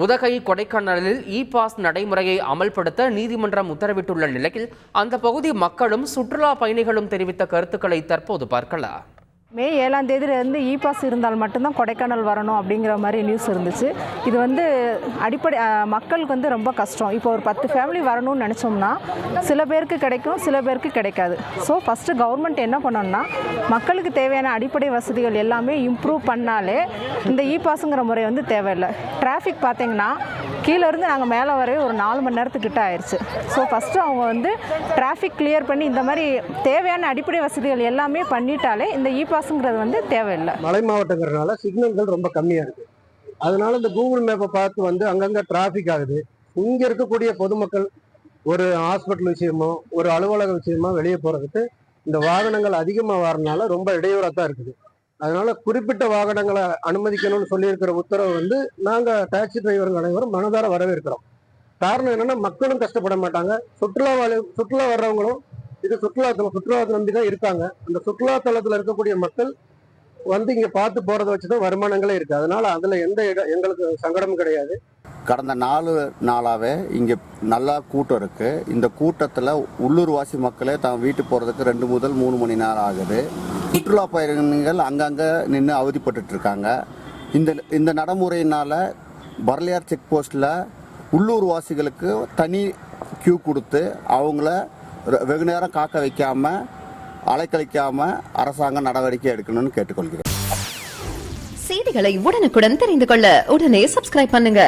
உதகை கொடைக்கானலில் e pass நடைமுறையை அமல்படுத்த நீதிமன்றம் உத்தரவிட்டுள்ள நிலையில் அந்த பகுதி மக்களும் சுற்றுலா பயணிகளும் தெரிவித்த கருத்துக்களை தற்போது பார்க்கலாம். மே 7ஆம் தேதியிலேருந்து இ பாஸ் இருந்தால் மட்டும்தான் கொடைக்கானல் வரணும் அப்படிங்கிற மாதிரி நியூஸ் இருந்துச்சு. இது அடிப்படை மக்களுக்கு ரொம்ப கஷ்டம். இப்போ ஒரு 10 ஃபேமிலி வரணும்னு நினச்சோம்னா சில பேருக்கு கிடைக்கும், சில பேருக்கு கிடைக்காது. ஸோ ஃபஸ்ட்டு கவர்மெண்ட் என்ன பண்ணணும்னா மக்களுக்கு தேவையான அடிப்படை வசதிகள் எல்லாமே இம்ப்ரூவ் பண்ணாலே இந்த இ பாஸுங்கிற முறை தேவையில்லை. டிராஃபிக் பார்த்திங்கன்னா கீழேருந்து நாங்கள் மேலே வரவே ஒரு 4 மணி நேரத்துக்கிட்ட ஆயிடுச்சு. ஸோ ஃபஸ்ட்டு அவங்க டிராஃபிக் கிளியர் பண்ணி இந்த மாதிரி தேவையான அடிப்படை வசதிகள் எல்லாமே பண்ணிட்டாலே இந்த இ பாஸ்ங்கிறது தேவையில்லை. மலை மாவட்டங்கிறதுனால சிக்னல்கள் ரொம்ப கம்மியாக இருக்குது. அதனால இந்த கூகுள் மேப்பை பார்த்து அங்கங்கே டிராஃபிக் ஆகுது. இங்கே இருக்கக்கூடிய பொதுமக்கள் ஒரு ஹாஸ்பிட்டல் விஷயமோ ஒரு அலுவலக விஷயமோ வெளியே போகிறதுக்கு இந்த வாகனங்கள் அதிகமாக வரனால ரொம்ப இடையூறாக தான் இருக்குது. அதனால குறிப்பிட்ட வாகனங்களை அனுமதிக்கணும்னு சொல்லியிருக்கிற உத்தரவு நாங்கள் டாக்ஸி டிரைவர்கள் அனைவரும் மனதார வரவேற்கிறோம். காரணம் என்னன்னா மக்களும் கஷ்டப்பட மாட்டாங்க, சுற்றுலா வர்றவங்களும் இது சுற்றுலாத்தை நம்பி தான் இருக்காங்க. அந்த சுற்றுலாத்தலத்தில் இருக்கக்கூடிய மக்கள் இங்கே பார்த்து போறதை வச்சுதான் வருமானங்களே இருக்கு. அதனால அதுல எங்களுக்கு சங்கடமும் கிடையாது. கடந்த 4 நாளாவே இங்கே நல்லா கூட்டம் இருக்கு. இந்த கூட்டத்தில் உள்ளூர்வாசி மக்களே தான் வீட்டு போகிறதுக்கு 2 முதல் 3 மணி நேரம் ஆகுது. சுற்றுலா பயணிகள் அங்கங்கே நின்று அவதிப்பட்டு இருக்காங்க. இந்த நடைமுறையினால பரலியார் செக் போஸ்டில் உள்ளூர்வாசிகளுக்கு தனி கியூ கொடுத்து அவங்கள வெகு நேரம் காக்க வைக்காம அலைக்கழிக்காம அரசாங்கம் நடவடிக்கை எடுக்கணும்னு கேட்டுக்கொள்கிறேன். செய்திகளை உடனுக்குடன் தெரிந்து கொள்ள உடனே சப்ஸ்கிரைப் பண்ணுங்க.